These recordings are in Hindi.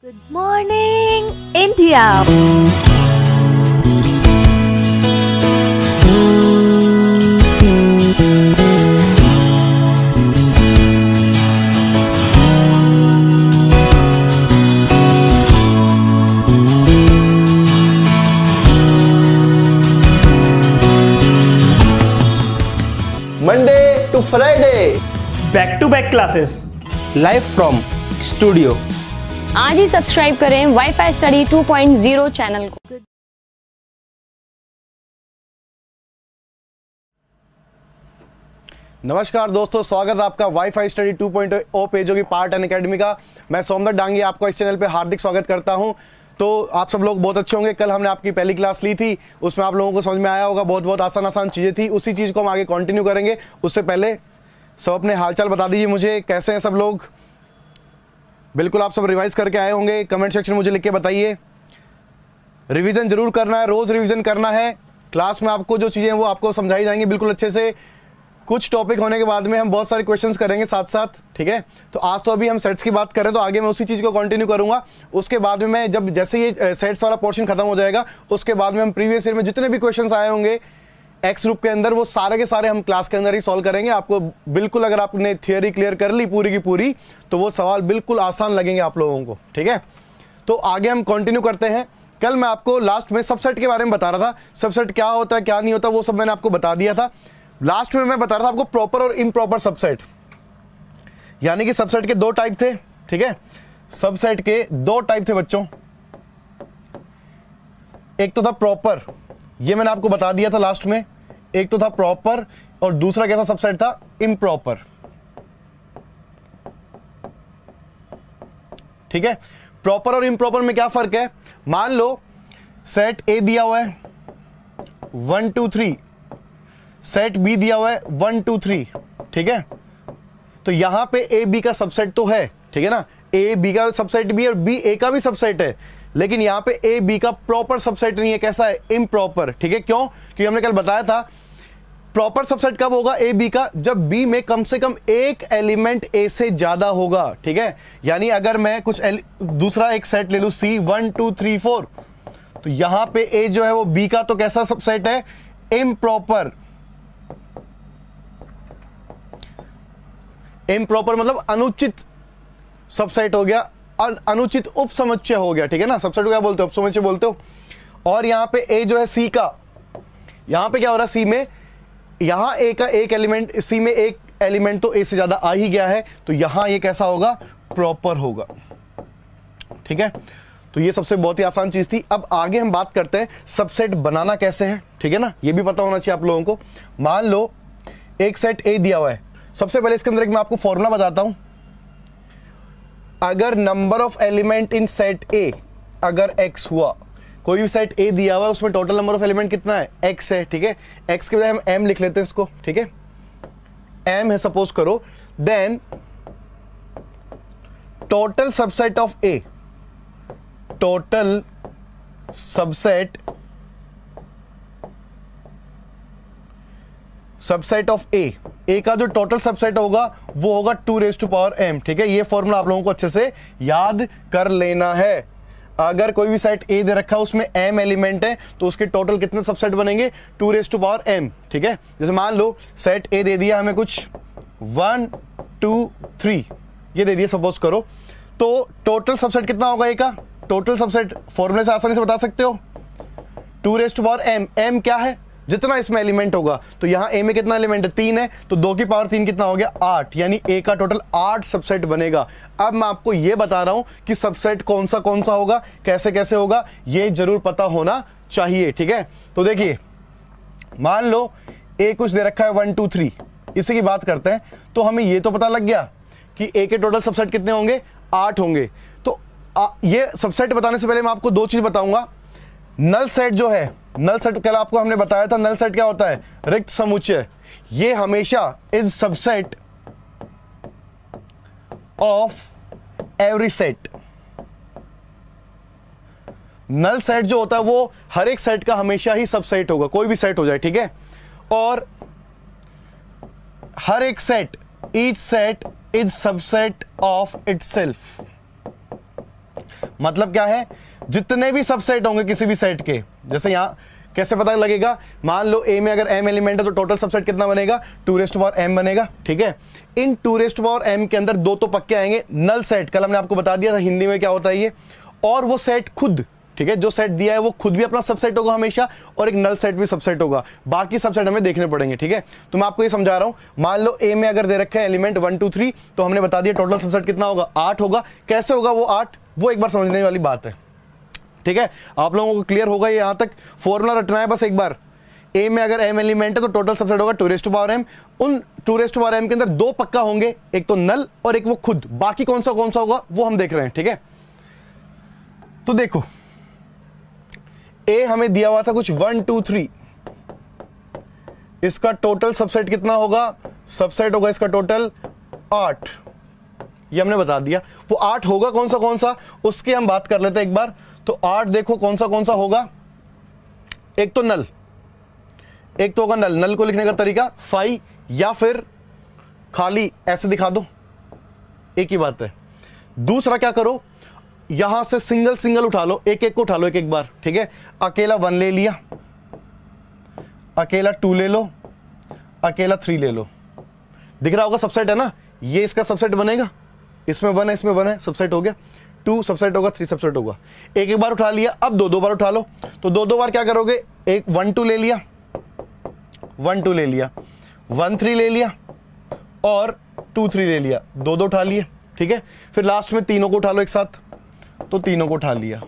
Good morning, India. Monday to Friday, back to back classes live from studio. आज ही सब्सक्राइब करें वाईफाई स्टडी 2.0 चैनल को। नमस्कार दोस्तों, स्वागत है आपका वाईफाई स्टडी 2.0 पेजों की पार्ट एंड एकेडमी का। मैं सोमनाथ डांगी आपको इस चैनल पे हार्दिक स्वागत करता हूं। तो आप सब लोग बहुत अच्छे होंगे। कल हमने आपकी पहली क्लास ली थी, उसमें आप लोगों को समझ में आया होगा, बहुत बहुत आसान चीज़ें थी। उसी चीज़ को हम आगे कंटिन्यू करेंगे। उससे पहले सब अपने हालचाल बता दीजिए मुझे, कैसे हैं सब लोग। बिल्कुल आप सब रिवाइज करके आए होंगे, कमेंट सेक्शन में मुझे लिख के बताइए। रिवीजन जरूर करना है, रोज़ रिवीजन करना है। क्लास में आपको जो चीज़ें हैं वो आपको समझाई जाएंगी बिल्कुल अच्छे से। कुछ टॉपिक होने के बाद में हम बहुत सारे क्वेश्चंस करेंगे साथ साथ, ठीक है। तो आज तो अभी हम सेट्स की बात करें, तो आगे मैं उसी चीज़ को कंटिन्यू करूंगा। उसके बाद में मैं जब जैसे ये सेट्स वाला पोर्शन खत्म हो जाएगा, उसके बाद में हम प्रीवियस ईयर में जितने भी क्वेश्चंस आए होंगे एक्स ग्रुप के अंदर, वो सारे के सारे हम क्लास के अंदर ही सॉल्व करेंगे। आपको बिल्कुल, अगर आपने थियोरी क्लियर कर ली पूरी की पूरी, तो वो सवाल बिल्कुल आसान लगेंगे आप लोगों को, ठीक है। तो आगे हम कंटिन्यू करते हैं। कल मैं आपको लास्ट में सबसेट के बारे में बता रहा था, सबसेट क्या होता है क्या नहीं होता, वो सब मैंने आपको बता दिया था। लास्ट में मैं बता रहा था आपको प्रॉपर और इम्प्रॉपर सबसेट, यानी कि सबसेट के दो टाइप थे, ठीक है। सबसेट के दो टाइप थे बच्चों। एक तो था प्रॉपर, ये मैंने आपको बता दिया था लास्ट में। एक तो था प्रॉपर, और दूसरा कैसा सबसेट था, इम्प्रॉपर, ठीक है। प्रॉपर और इम्प्रॉपर में क्या फर्क है। मान लो सेट ए दिया हुआ है 1 2 3, सेट बी दिया हुआ है 1 2 3, ठीक है। तो यहां पे ए बी का सबसेट तो है, ठीक है ना। ए बी का सबसेट भी है और बी ए का भी सबसेट है, लेकिन यहां पे ए बी का प्रॉपर सबसेट नहीं है। कैसा है, इम्प्रॉपर, ठीक है। क्यों, क्योंकि हमने कल बताया था प्रॉपर सबसेट कब होगा ए बी का, जब बी में कम से कम एक एलिमेंट ए से ज्यादा होगा, ठीक है। यानी अगर मैं कुछ दूसरा एक सेट ले लूं सी 1 2 3 4, तो यहां पे ए जो है वो बी का तो कैसा सबसेट है, इम्प्रॉपर। इम्प्रॉपर मतलब अनुचित सबसेट हो गया, और अनुचित उपसमुच्चय हो गया, ठीक है ना। सबसेट को क्या बोलते हो, उपसमुच्चय बोलते हो। और यहां पे ए जो है सी का, यहां पे क्या हो रहा है, सी में यहां ए का एक एलिमेंट, सी में एक एलिमेंट तो ए से ज्यादा आ ही गया है, तो यहां ये कैसा होगा, प्रॉपर होगा, ठीक है। तो ये सबसे बहुत ही आसान चीज थी। अब आगे हम बात करते हैं सबसेट बनाना कैसे है, ठीक है ना। ये भी पता होना चाहिए आप लोगों को। मान लो एक सेट ए दिया हुआ है। सबसे पहले इसके अंदर एक मैं आपको फॉर्मूला बताता हूं। अगर number of element in set ए अगर x हुआ, कोई भी सेट ए दिया हुआ है, उसमें टोटल नंबर ऑफ एलिमेंट कितना है, x है, ठीक है। x के बजाय हम m लिख लेते हैं इसको, ठीक है। m है सपोज करो, then total subset of A, total subset of A, A का जो टोटल सबसेट होगा वो होगा 2m, ठीक है। ये फॉर्मूला आप लोगों को अच्छे से याद कर लेना है। अगर कोई भी सेट ए दे रखा है, उसमें m एलिमेंट है, तो उसके टोटल कितने सबसेट बनेंगे, 2m, ठीक है। जैसे मान लो सेट ए दे दिया हमें कुछ 1 2 3, ये दे दिया सपोज करो, तो टोटल सबसेट कितना होगा ए का। टोटल सबसेट फॉर्मूले से आसानी से बता सकते हो, 2m। m क्या है, जितना इसमें एलिमेंट होगा। तो यहां ए में कितना एलिमेंट है, 3 है, तो 2 की पावर 3 कितना हो गया, 8, यानी ए का टोटल 8 सबसेट बनेगा। अब मैं आपको यह बता रहा हूं कि सबसेट कौन सा होगा, कैसे कैसे होगा, यह जरूर पता होना चाहिए, ठीक है। तो देखिए, मान लो ए कुछ दे रखा है 1 2 3, इसी की बात करते हैं। तो हमें यह तो पता लग गया कि ए के टोटल सबसेट कितने होंगे, 8 होंगे। तो ये सबसेट बताने से पहले मैं आपको दो चीज बताऊंगा। नल सेट जो है, नल सेट कल आपको हमने बताया था, नल सेट क्या होता है, रिक्त समुच्चय। ये हमेशा is subset of every set. Null set जो होता है वो हर एक सेट का हमेशा ही सबसेट होगा, कोई भी सेट हो जाए, ठीक है। और हर एक set, each set is subset of itself. मतलब क्या है, जितने भी सबसेट होंगे किसी भी सेट के, जैसे यहाँ कैसे पता लगेगा, मान लो ए में अगर m एलिमेंट है तो टोटल सबसेट कितना बनेगा, 2m बनेगा। ठीक है, इन 2m के अंदर दो तो पक्के आएंगे, नल सेट कल हमने आपको बता दिया था हिंदी में क्या होता है ये, और वो सेट खुद, ठीक है, जो सेट दिया है वो खुद भी अपना सबसेट होगा हमेशा, और एक नल सेट भी सबसेट होगा, बाकी सबसेट हमें देखने पड़ेंगे। ठीक है, तो मैं आपको ये समझा रहा हूं, मान लो ए में अगर दे रखा है एलिमेंट 1 2 3, तो हमने बता दिया टोटल सबसेट कितना होगा, 8 होगा। कैसे होगा वो 8, वो एक बार समझने वाली बात है। ठीक है, आप लोगों को क्लियर होगा, यहाँ तक फॉर्मूला रटना है बस एक बार। ए में अगर m एलिमेंट है तो टोटल सबसेट होगा 2m, उन 2m के अंदर दो पक्का होंगे, एक तो नल और एक वो खुद, बाकी कौन सा होगा वो हम देख रहे हैं। ठीक है, तो देखो ए हमें दिया हुआ था कुछ 1 2 3, इसका टोटल सबसेट कितना होगा, सबसेट होगा इसका टोटल 8, ये हमने बता दिया। वो 8 होगा कौन सा उसकी हम बात कर लेते हैं एक बार। तो 8 देखो कौन सा होगा, एक तो नल, एक तो होगा नल। नल को लिखने का तरीका 5 या फिर खाली ऐसे दिखा दो, एक ही बात है। दूसरा क्या करो, यहां से सिंगल उठा लो, एक को उठा लो एक बार। ठीक है, अकेला 1 ले लिया, अकेला 2 ले लो, अकेला 3 ले लो। दिख रहा होगा सबसेट है ना, ये इसका सबसेट बनेगा, इसमें 1 है इसमें 1 है, सबसेट हो गया। 2 सबसेट होगा, 3 सबसेट होगा। एक बार उठा लिया, अब दो बार उठा लो, तो दो बार क्या करोगे, एक 1 2 ले लिया, 1 2 ले लिया, 1 3 ले लिया और 2 3 ले लिया, दो उठा लिए। ठीक है, फिर लास्ट में तीनों को उठा लो एक साथ, तो तीनों को उठा लिया।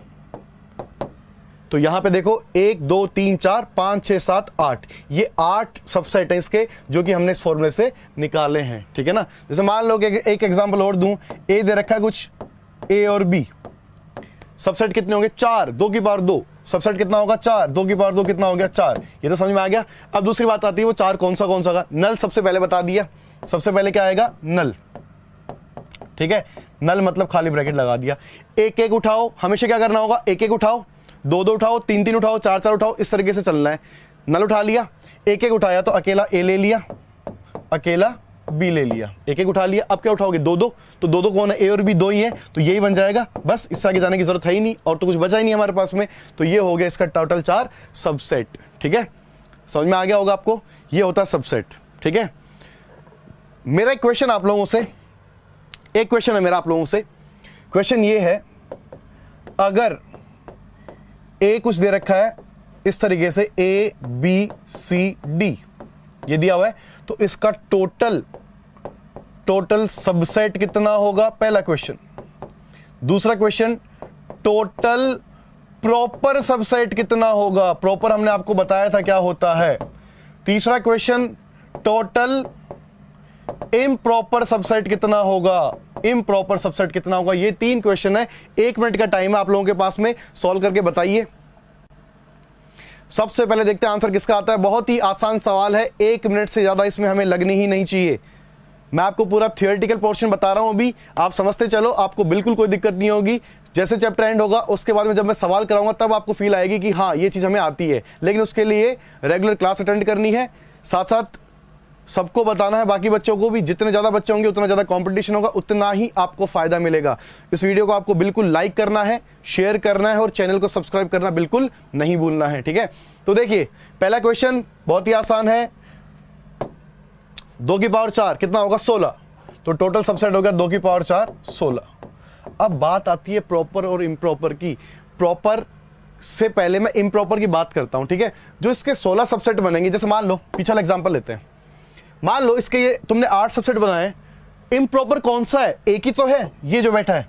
तो यहां पे देखो 1 2 3 4 5 6 7 8, ये 8 सबसेट है इसके, जो कि हमने इस फॉर्मूले से निकाले हैं। ठीक है ना, जैसे मान लो कि एक एग्जांपल और दूं, ए दे रखा है कुछ ए और बी, सबसेट कितने होंगे 4, 2 की पावर 2, सबसेट कितना होगा 4, 2 की पावर 2 कितना हो गया 4। ये तो समझ में आ गया। अब दूसरी बात आती है वो 4 कौन सा होगा, नल सबसे पहले बता दिया, सबसे पहले क्या आएगा नल। ठीक है, नल मतलब खाली ब्रैकेट लगा दिया। एक उठाओ, हमेशा क्या करना होगा, एक उठाओ, दो उठाओ, तीन उठाओ, चार उठाओ, इस तरीके से चलना है। नल उठा लिया, एक उठाया तो अकेला ए ले लिया, अकेला बी ले लिया, एक उठा लिया। अब क्या उठाओगे, दो, तो दो कौन है, ए और बी 2 ही है, तो यही बन जाएगा। बस इससे आगे जाने की जरूरत है ही नहीं, और तो कुछ बचा ही नहीं हमारे पास में। तो ये हो गया इसका टोटल 4 सबसेट। ठीक है, समझ में आ गया होगा आपको, ये होता है सबसेट। ठीक है, मेरा एक क्वेश्चन आप लोगों से, एक क्वेश्चन है मेरा आप लोगों से, क्वेश्चन ये है, अगर ए कुछ दे रखा है इस तरीके से ए बी सी डी ये दिया हुआ है, तो इसका टोटल सबसेट कितना होगा, पहला क्वेश्चन। दूसरा क्वेश्चन, टोटल प्रॉपर सबसेट कितना होगा, प्रॉपर हमने आपको बताया था क्या होता है। तीसरा क्वेश्चन, टोटल इम्प्रॉपर सबसेट कितना होगा, इम्प्रॉपर सबसेट कितना होगा। ये 3 क्वेश्चन है, 1 मिनट का टाइम है आप लोगों के पास में, सॉल्व करके बताइए। सबसे पहले देखते हैं आंसर किसका आता है। बहुत ही आसान सवाल है, 1 मिनट से ज्यादा इसमें हमें लगनी ही नहीं चाहिए। मैं आपको पूरा थियोरेटिकल पोर्शन बता रहा हूं अभी, आप समझते चलो, आपको बिल्कुल कोई दिक्कत नहीं होगी। जैसे चैप्टर एंड होगा उसके बाद में जब मैं सवाल कराऊंगा तब आपको फील आएगी कि हाँ ये चीज हमें आती है। लेकिन उसके लिए रेगुलर क्लास अटेंड करनी है, साथ साथ सबको बताना है, बाकी बच्चों को भी। जितने ज़्यादा बच्चे होंगे उतना ज़्यादा कंपटीशन होगा, उतना ही आपको फ़ायदा मिलेगा। इस वीडियो को आपको बिल्कुल लाइक करना है, शेयर करना है और चैनल को सब्सक्राइब करना बिल्कुल नहीं भूलना है। ठीक है, तो देखिए पहला क्वेश्चन बहुत ही आसान है, 2 की पावर 4 कितना होगा 16, तो टोटल सबसेट हो गया 2 की पावर 4 16। अब बात आती है प्रॉपर और इम्प्रॉपर की। प्रॉपर से पहले मैं इम्प्रॉपर की बात करता हूं। ठीक है, जो इसके 16 सबसेट बनेंगे, जैसे मान लो पिछला एग्जांपल लेते हैं, मान लो इसके ये तुमने 8 सबसेट बनाए, इम्प्रॉपर कौन सा है, एक ही तो है ये जो बैठा है।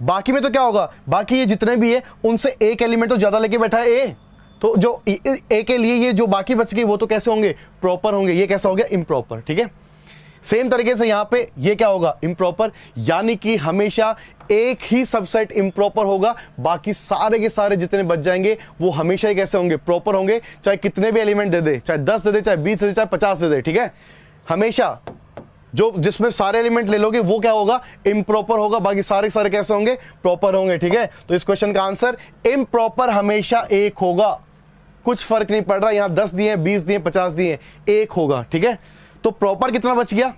बाकी में तो क्या होगा, बाकी ये जितने भी है उनसे एक एलिमेंट तो ज्यादा लेके बैठा है ए, तो जो ए के लिए ये जो बाकी बच गई वो तो कैसे होंगे, प्रॉपर होंगे। ये कैसा हो गया, इम्प्रॉपर। ठीक है, सेम तरीके से यहां पे ये क्या होगा, इम्प्रॉपर, यानी कि हमेशा एक ही सबसेट इम्प्रॉपर होगा, बाकी सारे के सारे जितने बच जाएंगे वो हमेशा ही कैसे होंगे, प्रॉपर होंगे। चाहे कितने भी एलिमेंट दे दे, चाहे 10 दे दे, चाहे 20 दे दे, चाहे 50 दे दे। ठीक है, हमेशा जो जिसमें सारे एलिमेंट ले लोगे वो क्या होगा, इम्प्रॉपर होगा, बाकी सारे सारे कैसे होंगे, प्रॉपर होंगे। ठीक है, तो इस क्वेश्चन का आंसर इम्प्रॉपर हमेशा एक होगा, कुछ फर्क नहीं पड़ रहा, यहां 10 दिए, 20 दिए, 50 दिए, एक होगा। ठीक है, तो प्रॉपर कितना बच गया,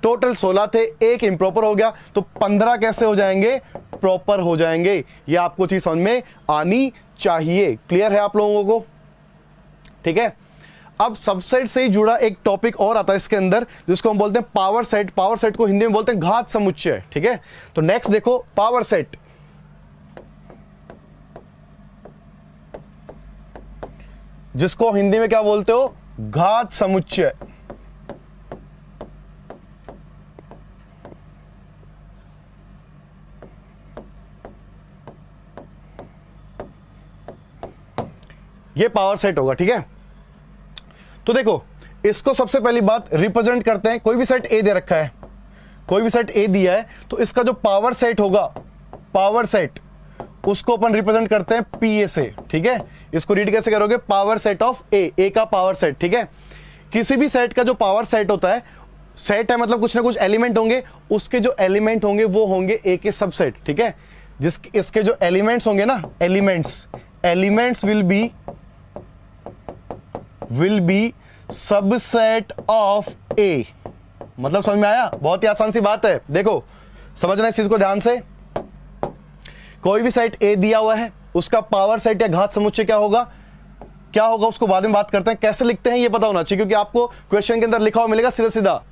टोटल 16 थे, एक इम्प्रॉपर हो गया, तो 15 कैसे हो जाएंगे? प्रॉपर हो जाएंगे। ये आपको चीज समझ में आनी चाहिए। क्लियर है आप लोगों को? ठीक है। अब सबसेट से ही जुड़ा एक टॉपिक और आता है इसके अंदर, जिसको हम बोलते हैं पावर सेट। पावर सेट को हिंदी में बोलते हैं घात समुच्चय। ठीक है, तो नेक्स्ट देखो पावर सेट। जिसको हिंदी में क्या बोलते हो? घात समुच्चय। ये पावर सेट होगा। ठीक है, तो देखो इसको सबसे पहली बात रिप्रेजेंट करते हैं। कोई भी सेट ए दे रखा है, कोई भी सेट ए दिया है, तो इसका जो पावर सेट होगा, पावर सेट, उसको अपन रिप्रेजेंट करते हैं पी ए से। ठीक है, इसको रीड कैसे करोगे? पावर सेट ऑफ ए का पावर सेट। ठीक है, किसी भी सेट का जो पावर सेट होता है, सेट है मतलब कुछ ना कुछ एलिमेंट होंगे, उसके जो एलिमेंट होंगे वो होंगे ए के सबसेट। ठीक है, इसके जो एलिमेंट्स होंगे ना, elements will be subset of A. मतलब समझ में आया? बहुत ही आसान सी बात है। देखो समझना इस चीज को ध्यान से। कोई भी सेट ए दिया हुआ है, उसका पावर सेट या घात समुच्चय क्या होगा उसको बाद में बात करते हैं। कैसे लिखते हैं ये पता होना चाहिए, क्योंकि आपको क्वेश्चन के अंदर लिखा हुआ मिलेगा, सीधा सीधा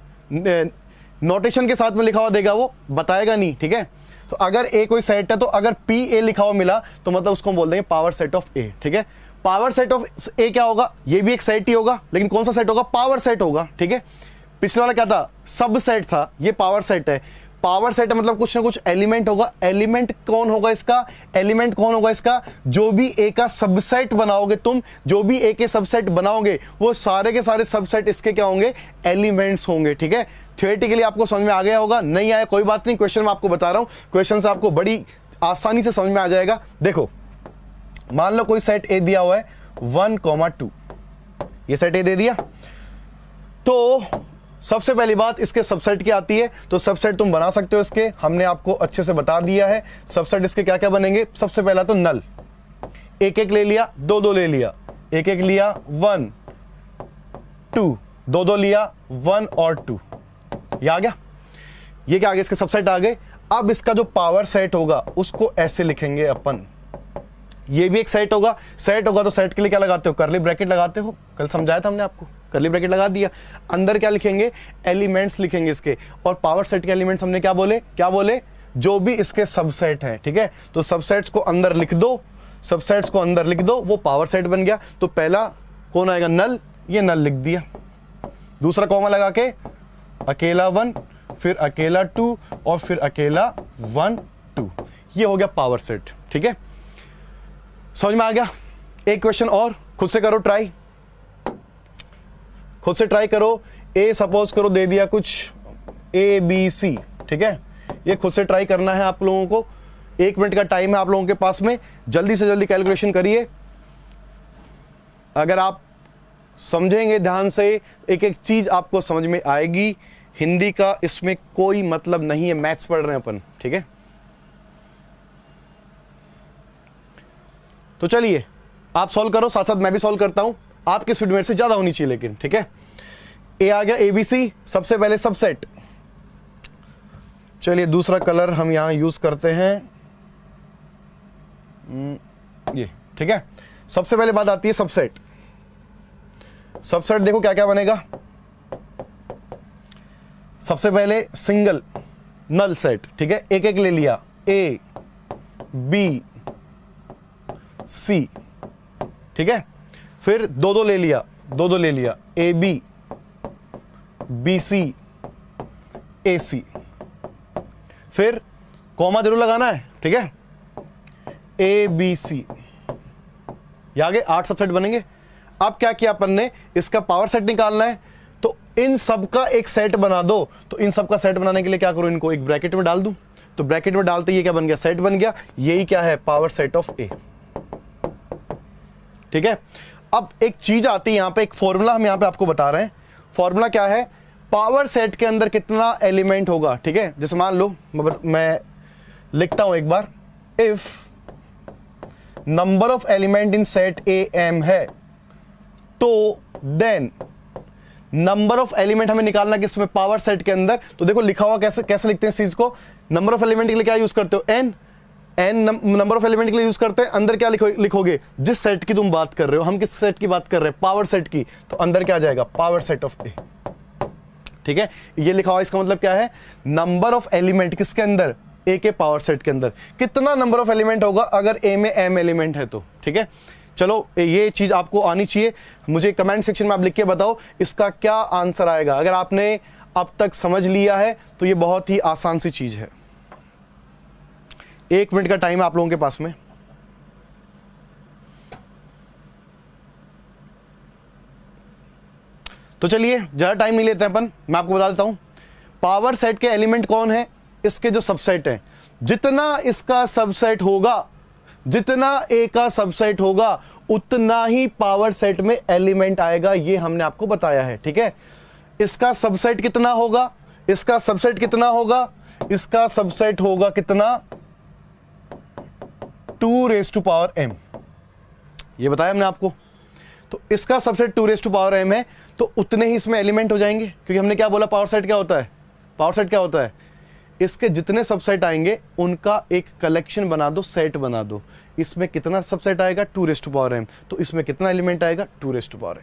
नोटेशन के साथ में लिखा हुआ देगा, वो बताएगा नहीं। ठीक है, तो अगर ए कोई सेट है, तो अगर पी ए लिखा हुआ मिला तो मतलब उसको हम बोल देंगे पावर सेट ऑफ ए। ठीक है, पावर सेट ऑफ ए क्या होगा? ये भी एक सेट ही होगा, लेकिन कौन सा सेट होगा? पावर सेट होगा। ठीक है, पिछले वाला क्या था? सब सेट था, ये पावर सेट है। पावर सेट है मतलब कुछ ना कुछ एलिमेंट होगा। एलिमेंट कौन होगा इसका? जो भी ए का सबसेट बनाओगे तुम, जो भी ए के सबसेट बनाओगे, वो सारे के सारे सबसेट इसके क्या होंगे? एलिमेंट्स होंगे। ठीक है, थ्योरेटिकली आपको समझ में आ गया होगा, नहीं आया कोई बात नहीं, क्वेश्चन में आपको बता रहा हूं, क्वेश्चन से आपको बड़ी आसानी से समझ में आ जाएगा। देखो मान लो कोई सेट ए दिया हुआ है 1,2, ये सेट ए दे दिया, तो सबसे पहली बात इसके सबसेट की आती है। तो सबसेट तुम बना सकते हो इसके, हमने आपको अच्छे से बता दिया है। सबसेट इसके क्या क्या बनेंगे? सबसे पहला तो नल, एक एक ले लिया, दो दो ले लिया, एक एक लिया 1 2, दो दो लिया 1 और 2, ये आ गया। ये क्या आ गया? इसके सबसेट आ गए। अब इसका जो पावर सेट होगा उसको ऐसे लिखेंगे अपन, ये भी एक सेट होगा। तो सेट के लिए क्या लगाते हो? करली ब्रैकेट लगाते हो, कल समझाया था हमने आपको, करली ब्रैकेट लगा दिया। अंदर क्या लिखेंगे? एलिमेंट्स लिखेंगे इसके। और पावर सेट के एलिमेंट्स हमने क्या बोले? जो भी इसके सबसेट हैं। ठीक है, तो सबसेट्स को अंदर लिख दो, वो पावर सेट बन गया। तो पहला कौन आएगा? नल, ये नल लिख दिया। दूसरा कॉमा लगा के अकेला 1, फिर अकेला 2 और फिर अकेला 1 2, ये हो गया पावर सेट। ठीक है, समझ में आ गया? एक क्वेश्चन और खुद से करो, खुद से ट्राई करो। ए सपोज करो दे दिया कुछ ABC। ठीक है, ये खुद से ट्राई करना है आप लोगों को। 1 मिनट का टाइम है आप लोगों के पास में, जल्दी से जल्दी कैलकुलेशन करिए। अगर आप समझेंगे ध्यान से, एक एक चीज आपको समझ में आएगी। हिंदी का इसमें कोई मतलब नहीं है, मैथ्स पढ़ रहे हैं अपन। ठीक है, तो चलिए आप सॉल्व करो, साथ साथ मैं भी सॉल्व करता हूं। आपकी स्पीड मेरे से ज्यादा होनी चाहिए लेकिन। ठीक है, ए आ गया ABC, सबसे पहले सबसेट। चलिए दूसरा कलर हम यहां यूज करते हैं, ये। ठीक है, सबसे पहले बात आती है सबसेट। सबसेट देखो क्या क्या बनेगा। सबसे पहले सिंगल नल सेट। ठीक है, एक एक ले लिया, A B C। ठीक है, फिर दो दो ले लिया, AB BC AC। फिर कॉमा जरूर लगाना है। ठीक है, ABC, ये आगे 8 सबसेट बनेंगे। अब क्या किया अपन ने? इसका पावर सेट निकालना है, तो इन सब का एक सेट बना दो। तो इन सब का सेट बनाने के लिए क्या करो? इनको एक ब्रैकेट में डाल दूं, तो ब्रैकेट में डालते ये क्या बन गया? सेट बन गया। यही क्या है? पावर सेट ऑफ ए। ठीक है, अब एक चीज आती है यहां पे, एक फॉर्मूला हम यहां पे आपको बता रहे हैं। फॉर्मूला क्या है? पावर सेट के अंदर कितना एलिमेंट होगा। ठीक है, जैसे मान लो मैं लिखता हूं एक बार, if number of element in set A m है, तो देन नंबर ऑफ एलिमेंट हमें निकालना किसमें, पावर सेट के अंदर। तो देखो लिखा हुआ कैसे कैसे लिखते हैं इस चीज को, नंबर ऑफ एलिमेंट के लिए क्या यूज करते हो, एन नंबर ऑफ एलिमेंट के लिए यूज करते हैं, अंदर क्या लिखोगे, जिस सेट की तुम बात कर रहे हो, हम किस सेट की बात कर रहे हैं, पावर सेट की, तो अंदर क्या आ जाएगा, पावर सेट ऑफ ए। ठीक है, ये लिखा हुआ, इसका मतलब क्या है, नंबर ऑफ एलिमेंट किसके अंदर, ए के पावर सेट के अंदर। कितना नंबर ऑफ एलिमेंट होगा अगर ए में एम एलिमेंट है तो। ठीक है, चलो ये चीज आपको आनी चाहिए, मुझे कमेंट सेक्शन में आप लिख के बताओ इसका क्या आंसर आएगा। अगर आपने अब तक समझ लिया है तो ये बहुत ही आसान सी चीज है। 1 मिनट का टाइम है आप लोगों के पास में। तो चलिए ज्यादा टाइम नहीं लेते हैं अपन, मैं आपको बता देता हूं पावर सेट के एलिमेंट कौन है, इसके जो सबसेट है, जितना इसका सबसेट होगा, जितना ए का सबसेट होगा उतना ही पावर सेट में एलिमेंट आएगा, ये हमने आपको बताया है। ठीक है, इसका सबसेट कितना होगा, इसका सबसेट कितना होगा, इसका सबसेट होगा कितना, 2m, ये बताया हमने आपको। तो इसका सबसेट 2m है, तो उतने ही इसमें एलिमेंट हो जाएंगे, क्योंकि हमने क्या बोला, पावर सेट क्या होता है, पावर सेट क्या होता है, इसके जितने सबसेट आएंगे उनका एक कलेक्शन बना दो, सेट बना दो। इसमें कितना सबसेट आएगा, 2m, तो इसमें कितना एलिमेंट आएगा, 2m।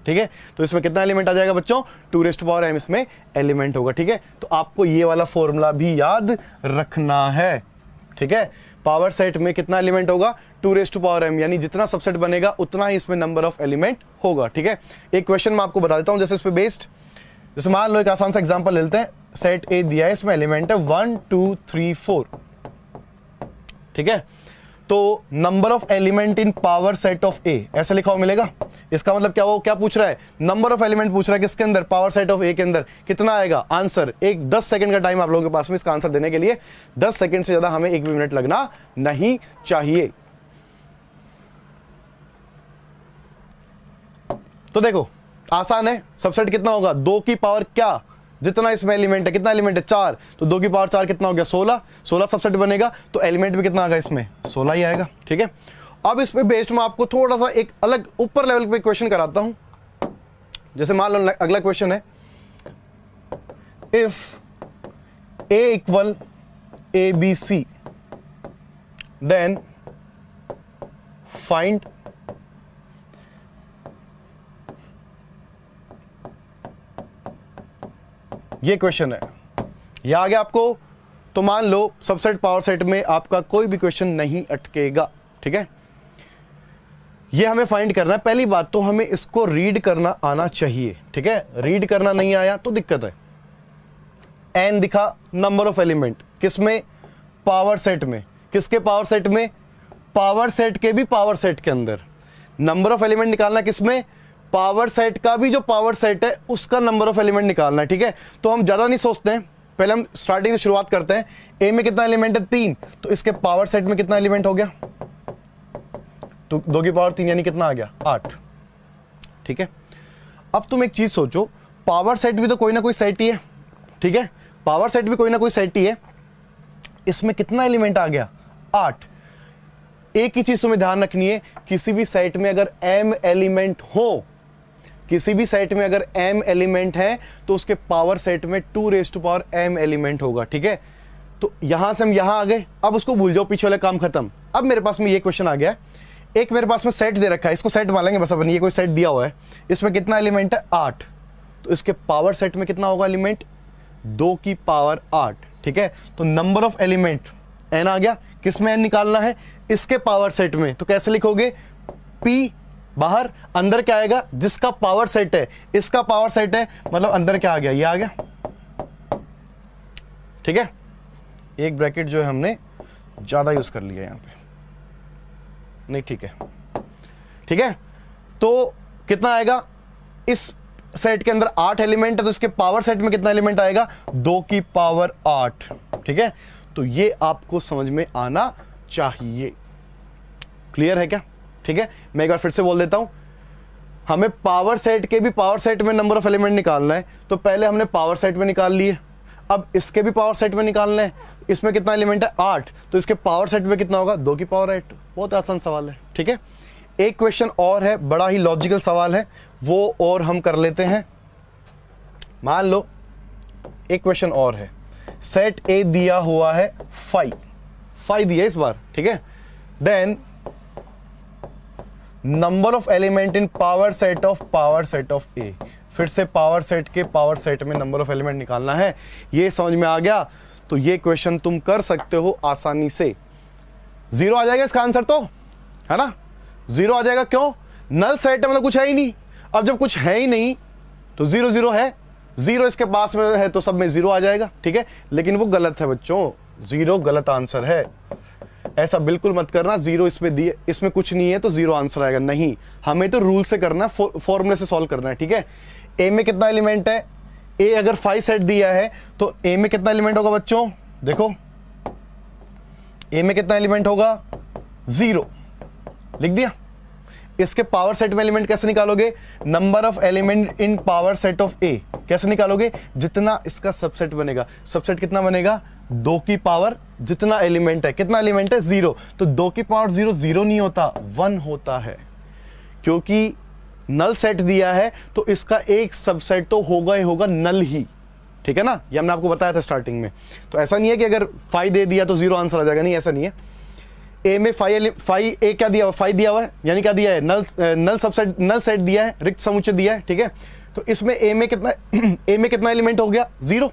ठीक है, तो इसमें कितना एलिमेंट आ जाएगा बच्चों, 2m इसमें एलिमेंट होगा। ठीक है, तो आपको ये वाला फॉर्मूला भी याद रखना है। ठीक है, पावर सेट में कितना एलिमेंट होगा, 2m, यानी जितना सबसेट बनेगा उतना ही इसमें नंबर ऑफ एलिमेंट होगा। ठीक है, एक क्वेश्चन मैं आपको बता देता हूं जैसे इस पे बेस्ड, जैसे मान लो एक आसान सा एग्जांपल लेते हैं, सेट ए दिया है, इसमें एलिमेंट है 1 2 3 4। ठीक है, तो number of element in power set of A ऐसा लिखा हुआ मिलेगा। इसका मतलब क्या, वो क्या पूछ रहा है, नंबर ऑफ एलिमेंट पूछ रहा है किसके अंदर, पावर सेट ऑफ ए के अंदर। कितना आएगा आंसर, एक 10 सेकंड का टाइम आप लोगों के पास में इसका आंसर देने के लिए, 10 सेकंड से ज्यादा हमें 1 भी मिनट लगना नहीं चाहिए। तो देखो आसान है, सबसेट कितना होगा, 2 की पावर क्या, जितना इसमें एलिमेंट है, कितना एलिमेंट है, 4, तो 2 की पावर 4 कितना हो गया, 16 सबसेट बनेगा, तो एलिमेंट भी कितना आएगा इसमें, 16 ही आएगा। ठीक है, अब इस पे बेस्ड मैं आपको थोड़ा सा एक अलग ऊपर लेवल पे क्वेश्चन कराता हूं। जैसे मान लो अगला क्वेश्चन है, if A equal ABC then find ये क्वेश्चन है, ये आ गया आपको। तो मान लो सबसेट पावर सेट में आपका कोई भी क्वेश्चन नहीं अटकेगा। ठीक है, ये हमें फाइंड करना है। पहली बात तो हमें इसको रीड करना आना चाहिए। ठीक है, रीड करना नहीं आया तो दिक्कत है। एन दिखा नंबर ऑफ एलिमेंट, किसमें, पावर सेट में, किसके पावर सेट में, पावर सेट के भी पावर सेट के अंदर। नंबर ऑफ एलिमेंट निकालना किसमें, पावर सेट का भी जो पावर सेट है उसका नंबर ऑफ एलिमेंट निकालना है। ठीक है, तो हम ज्यादा नहीं सोचते हैं, पहले हम स्टार्टिंग से शुरुआत करते हैं। ए में कितना एलिमेंट है, 3, तो इसके पावर सेट में कितना एलिमेंट हो गया, तो 2 की पावर 3 यानी कितना आ गया, 8। ठीक है, अब तुम एक चीज सोचो, पावर सेट भी तो कोई ना कोई सेट ही है। ठीक है, पावर सेट भी कोई ना कोई सेट ही है, इसमें कितना एलिमेंट आ गया, 8। एक ही चीज तुम्हें ध्यान रखनी है, किसी भी सेट में अगर m एलिमेंट हो, किसी भी सेट में अगर m एलिमेंट है तो उसके पावर सेट में 2m एलिमेंट होगा। ठीक है, तो यहां से हम यहां आ गए, अब उसको भूल जाओ, पीछे वाला काम खत्म। अब मेरे पास में ये क्वेश्चन आ गया है, एक मेरे पास में सेट दे रखा है, इसको सेट मान लेंगे बस अपन, ये कोई सेट दिया हुआ है, इसमें कितना एलिमेंट है, 8, तो इसके पावर सेट में कितना होगा एलिमेंट, 2 की पावर 8। ठीक है, तो नंबर ऑफ एलिमेंट n आ गया, किसमें n निकालना है, इसके पावर सेट में। तो कैसे लिखोगे, p बाहर, अंदर क्या आएगा, जिसका पावर सेट है, इसका पावर सेट है, मतलब अंदर क्या आ गया, ये आ गया। ठीक है, एक ब्रैकेट जो है हमने ज्यादा यूज कर लिया यहां पे, नहीं ठीक है। ठीक है, तो कितना आएगा, इस सेट के अंदर 8 एलिमेंट है, तो इसके पावर सेट में कितना एलिमेंट आएगा, 2 की पावर 8। ठीक है, तो ये आपको समझ में आना चाहिए। क्लियर है क्या? ठीक है, मैं एक बार फिर से बोल देता हूं, हमें पावर सेट के भी पावर सेट में नंबर ऑफ एलिमेंट निकालना है, तो पहले हमने पावर सेट में निकाल लिए, अब इसके भी पावर सेट में निकालना है। इसमें कितना एलिमेंट है, 8, तो इसके पावर सेट में कितना होगा, 2 की पावर 8। बहुत आसान सवाल है। ठीक है, एक क्वेश्चन और है, बड़ा ही लॉजिकल सवाल है, वो और हम कर लेते हैं। मान लो एक क्वेश्चन और है, सेट ए दिया हुआ है 5 दिया इस बार, ठीक है। Then number of element in power set of A, फिर से पावर सेट के पावर सेट में नंबर ऑफ एलिमेंट निकालना है। ये समझ में आ गया तो ये क्वेश्चन तुम कर सकते हो आसानी से। 0 आ जाएगा इसका आंसर तो, है ना, 0 आ जाएगा। क्यों? नल सेट है, मतलब कुछ है ही नहीं। अब जब कुछ है ही नहीं तो 0 0 है, 0 इसके पास में है तो सब में 0 आ जाएगा, ठीक है। लेकिन वो गलत है बच्चों, 0 गलत आंसर है। ऐसा बिल्कुल मत करना, 0 इसमें दिए, इसमें कुछ नहीं है तो 0 आंसर आएगा, नहीं। हमें तो रूल से करना है, फॉर्मूले से सॉल्व करना है, ठीक है। ए में कितना एलिमेंट है? ए अगर 5 सेट दिया है तो ए में कितना एलिमेंट होगा बच्चों? देखो ए में कितना एलिमेंट होगा? 0 लिख दिया। इसके पावर सेट में एलिमेंट कैसे निकालोगे? Number of element in power set of A कैसे निकालोगे? जितना इसका सबसेट बनेगा। सबसेट कितना बनेगा? 2 की पावर जितना एलिमेंट है। कितना एलिमेंट है? 0। तो 2 की पावर 0 0 नहीं होता, 1 होता है, क्योंकि नल सेट दिया है तो इसका एक सबसेट तो होगा ही होगा, नल ही, ठीक है ना। ये हमने आपको बताया था स्टार्टिंग में। तो ऐसा नहीं है कि अगर 5 दे दिया तो 0 आंसर आ जाएगा, नहीं, ऐसा नहीं है। ए में 5 ए क्या दिया हुआ? 5 दिया हुआ है, यानी क्या दिया है? नल सबसेट, नल सेट दिया है, रिक्त समुच्चय दिया है, ठीक है। तो इसमें ए में कितना एलिमेंट हो गया? 0।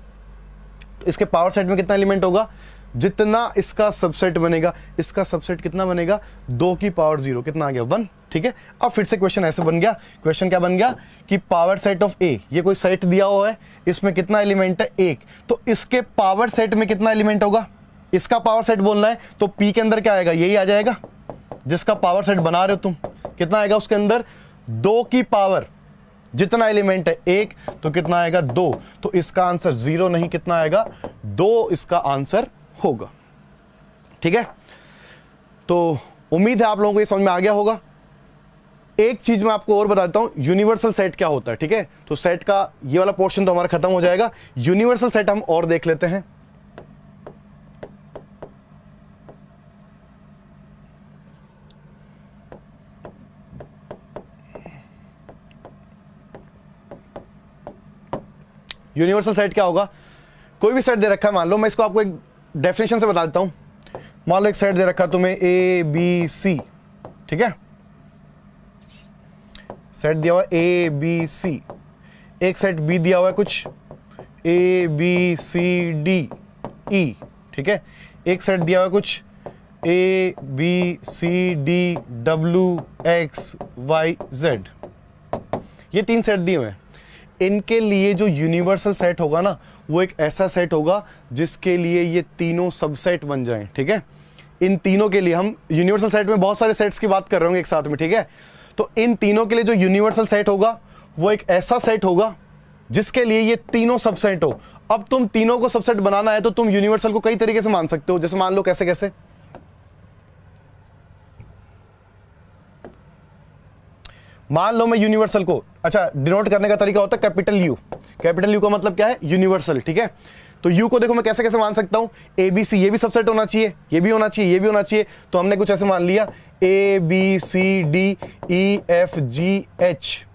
तो इसके पावर सेट में कितना एलिमेंट होगा? जितना इसका सबसेट बनेगा। इसका सबसेट कितना बनेगा? 2 की पावर 0, कितना आ गया? 1, ठीक है। अब फिर से क्वेश्चन ऐसे बन गया, क्वेश्चन क्या बन गया कि पावर सेट ऑफ ए, ये कोई सेट दिया हुआ है, इसमें कितना एलिमेंट है? 1। तो इसके पावर सेट में कितना एलिमेंट होगा? इसका पावर सेट बोलना है तो पी के अंदर क्या आएगा? यही आ जाएगा जिसका पावर सेट बना रहे हो तुम। कितना आएगा उसके अंदर? 2 की पावर जितना एलिमेंट है 1, तो कितना आएगा? 2। तो इसका आंसर 0 नहीं, कितना आएगा? 2 इसका आंसर होगा, ठीक है। तो उम्मीद है आप लोगों को ये समझ में आ गया होगा। एक चीज मैं आपको और बताता हूं, यूनिवर्सल सेट क्या होता है, ठीक है। तो सेट का ये वाला पोर्शन तो हमारा खत्म हो जाएगा। यूनिवर्सल सेट हम और देख लेते हैं। यूनिवर्सल सेट क्या होगा? कोई भी सेट दे रखा है, मान लो, मैं इसको आपको एक डेफिनेशन से बता देता हूं। मान लो एक सेट दे रखा है तुम्हें ए बी सी, ठीक है। सेट दिया हुआ ए बी सी, एक सेट बी दिया हुआ है कुछ ए बी सी डी ई, ठीक है। एक सेट दिया हुआ है कुछ A B C D W X Y Z. ये 3 सेट दिए हुए हैं। इनके लिए जो यूनिवर्सल सेट होगा ना, वो एक ऐसा सेट होगा जिसके लिए ये तीनों सबसेट बन जाएं, ठीक है। इन तीनों के लिए, हम यूनिवर्सल सेट में बहुत सारे सेट्स की बात कर रहे होंगे एक साथ में, ठीक है। तो इन तीनों के लिए जो यूनिवर्सल सेट होगा वो एक ऐसा सेट होगा जिसके लिए ये तीनों सबसेट हो। अब तुम तीनों को सबसेट बनाना है तो तुम यूनिवर्सल को कई तरीके से मान सकते हो। जैसे मान लो कैसे कैसे, मान लो मैं यूनिवर्सल को, अच्छा, डिनोट करने का तरीका होता है कैपिटल यू। कैपिटल यू का मतलब क्या है? यूनिवर्सल, ठीक है। तो यू को देखो मैं कैसे कैसे मान सकता हूं, ए बी सी, ये भी सबसेट होना चाहिए, ये भी होना चाहिए, ये भी होना चाहिए। तो हमने कुछ ऐसे मान लिया A B C D E F G H,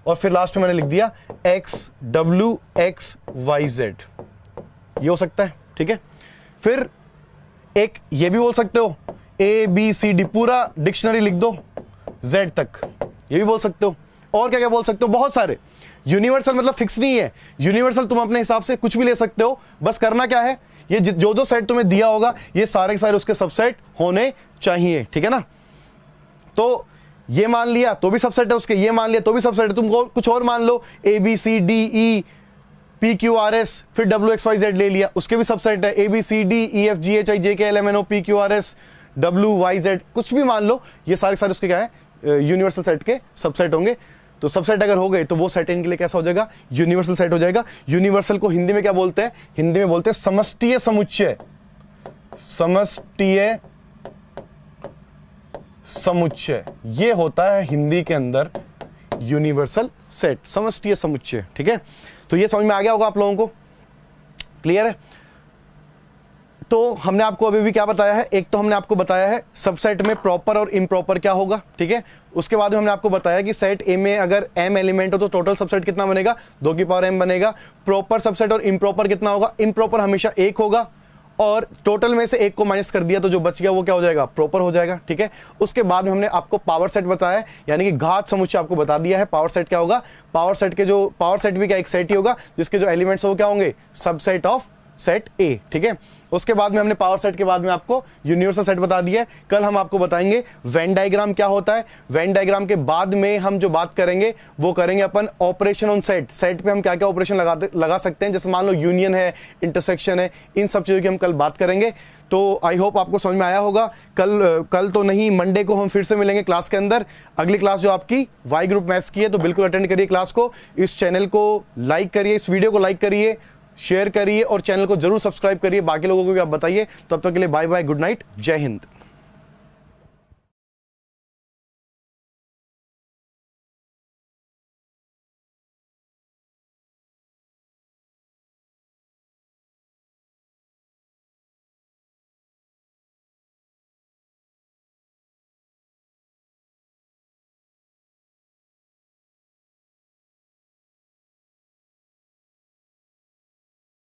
और फिर लास्ट में मैंने लिख दिया X W X Y Z. ये हो सकता है, ठीक है। फिर एक ये भी बोल सकते हो ए बी सी डी, पूरा डिक्शनरी लिख दो जेड तक, ये भी बोल सकते हो। और क्या क्या बोल सकते हो? बहुत सारे। यूनिवर्सल मतलब फिक्स नहीं है, यूनिवर्सल तुम अपने हिसाब से कुछ भी ले सकते हो। बस करना क्या है, ये जो जो सेट तुम्हें दिया होगा ये सारे के सारे उसके सबसेट होने चाहिए, ठीक है ना। तो ये मान लिया तो भी सबसेट है उसके, ये मान लिया तो भी सबसेट है। तुम कुछ और मान लो, A B C D E P Q R S, फिर डब्ल्यू एक्स वाई जेड ले लिया, उसके भी सबसेट है। A B C D E F G H I J K L M N O P Q R S W Y Z, कुछ भी मान लो, ये सारे के सारे उसके क्या है? यूनिवर्सल सेट के सबसेट होंगे। तो सबसेट अगर हो गए तो वो सेट इनके लिए कैसा हो जाएगा? यूनिवर्सल सेट हो जाएगा। यूनिवर्सल को हिंदी में क्या बोलते हैं? हिंदी में बोलते हैं समष्टीय समुच्चय। समष्टीय समुच्चय, ये होता है हिंदी के अंदर यूनिवर्सल सेट, समष्टीय समुच्चय, ठीक है। तो ये समझ में आ गया होगा आप लोगों को, क्लियर है। तो हमने आपको अभी भी क्या बताया है, एक तो हमने आपको बताया है सबसेट में प्रॉपर और इम्प्रॉपर क्या होगा, ठीक है। उसके बाद में हमने आपको बताया कि सेट ए में अगर m एलिमेंट हो तो टोटल सबसेट कितना बनेगा, 2 की पावर m बनेगा। प्रॉपर सबसेट और इम्प्रॉपर कितना होगा, इम्प्रॉपर हमेशा 1 होगा और टोटल में से 1 को माइनस कर दिया तो जो बच गया वो क्या हो जाएगा, प्रॉपर हो जाएगा, ठीक है। उसके बाद में हमने आपको पावर सेट बताया, यानी कि घात समुच्चय आपको बता दिया है। पावर सेट क्या होगा, पावर सेट भी क्या एक सेट ही होगा जिसके जो एलिमेंट्स वो क्या होंगे, सबसेट ऑफ सेट ए, ठीक है। उसके बाद में हमने पावर सेट के बाद में आपको यूनिवर्सल सेट बता दिया है। कल हम आपको बताएंगे वेन डायग्राम क्या होता है। वेन डायग्राम के बाद में हम जो बात करेंगे वो करेंगे अपन ऑपरेशन ऑन सेट। सेट पे हम क्या क्या ऑपरेशन लगा सकते हैं, जैसे मान लो यूनियन है, इंटरसेक्शन है, इन सब चीज़ों की हम कल बात करेंगे। तो आई होप आपको समझ में आया होगा। कल तो नहीं, मंडे को हम फिर से मिलेंगे क्लास के अंदर। अगली क्लास जो आपकी वाई ग्रुप मैथ्स की है, तो बिल्कुल अटेंड करिए क्लास को। इस चैनल को लाइक करिए, इस वीडियो को लाइक करिए, शेयर करिए और चैनल को जरूर सब्सक्राइब करिए। बाकी लोगों को भी आप बताइए। तो अब तक के लिए बाय बाय, गुड नाइट, जय हिंद।